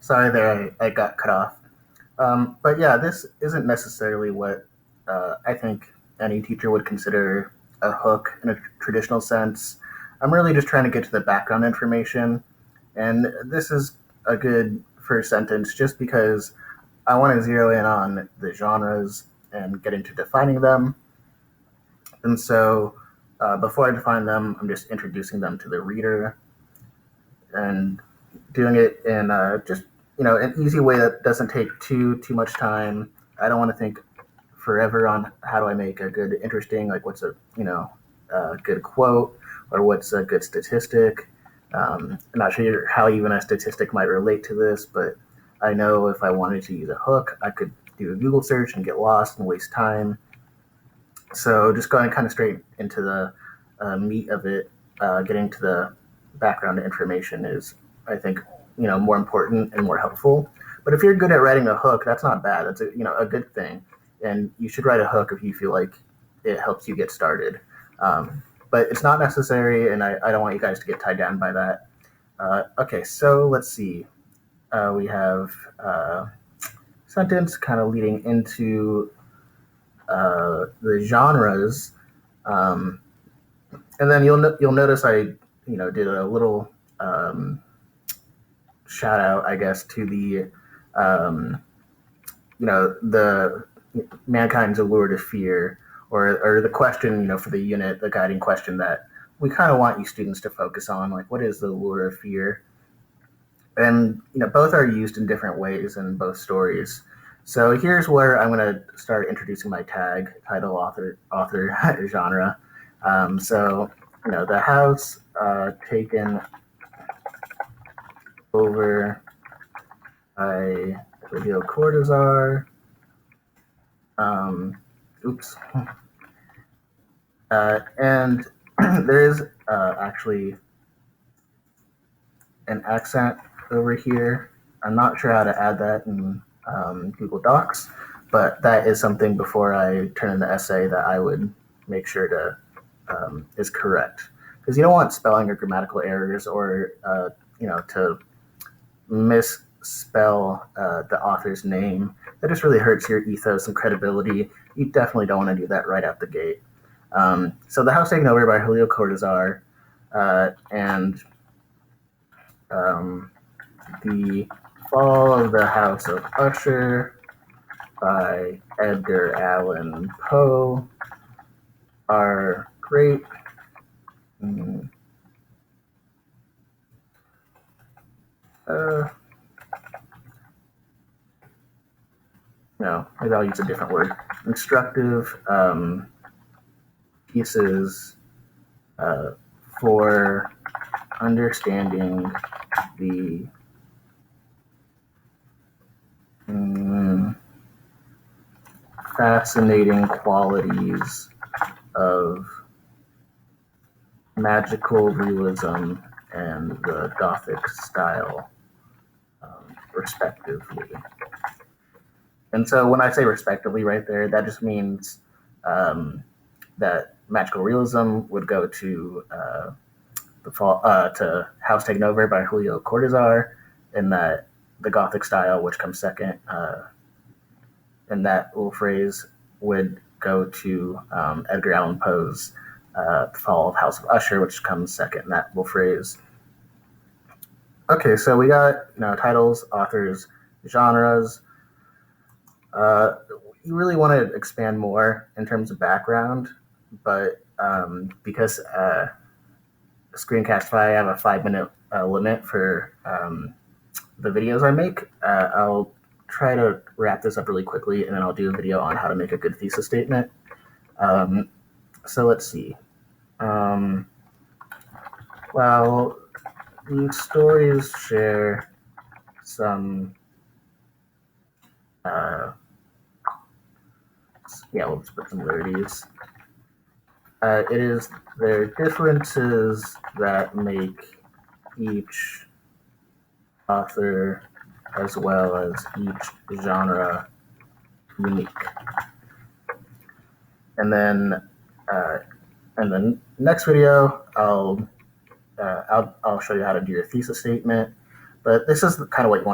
Sorry there, I got cut off. But yeah, this isn't necessarily what I think any teacher would consider a hook in a traditional sense. I'm really just trying to get to the background information, and this is a good first sentence just because I want to zero in on the genres and get into defining them. And so before I define them, I'm just introducing them to the reader and doing it in just an easy way that doesn't take too much time. I don't want to think forever on how do I make a good, interesting, like what's a good quote or what's a good statistic. I'm not sure how even a statistic might relate to this, but I know if I wanted to use a hook, I could do a Google search and get lost and waste time. So just going kind of straight into the meat of it, getting to the background information is, I think, more important and more helpful. But if you're good at writing a hook, that's not bad. That's a good thing, and you should write a hook if you feel like it helps you get started. But it's not necessary, and I don't want you guys to get tied down by that. Okay, so let's see. We have sentence kind of leading into the genres, and then you'll notice I did a little shout out, I guess, to the the mankind's allure to fear, or the question for the unit, the guiding question that we kind of want you students to focus on, like what is the allure of fear? And both are used in different ways in both stories. So here's where I'm going to start introducing my tag, title, author, genre. So the house taken over by Julio Cortázar. Oops. And there is actually an accent over here. I'm not sure how to add that in Google Docs, but that is something before I turn in the essay that I would make sure to is correct, because you don't want spelling or grammatical errors or to misspell the author's name. That just really hurts your ethos and credibility. You definitely don't want to do that right out the gate. So The House Taken Over by Julio Cortázar, and The Fall of the House of Usher by Edgar Allan Poe are great. No, maybe I'll use a different word. Instructive pieces for understanding the fascinating qualities of magical realism and the Gothic style, respectively. And so when I say respectively right there, that just means that magical realism would go to to House Taken Over by Julio Cortázar, and that the Gothic style, which comes second, and that little phrase would go to Edgar Allan Poe's Fall of House of Usher, which comes second in that little phrase. Okay, so we got titles, authors, genres. You really want to expand more in terms of background, but because Screencastify, I have a 5-minute limit for the videos I make, I'll try to wrap this up really quickly, and then I'll do a video on how to make a good thesis statement. So let's see. Well, these stories share some we'll just put similarities. It is their differences that make each author as well as each genre unique. And then in the next video, I'll show you how to do your thesis statement. But this is kind of what you want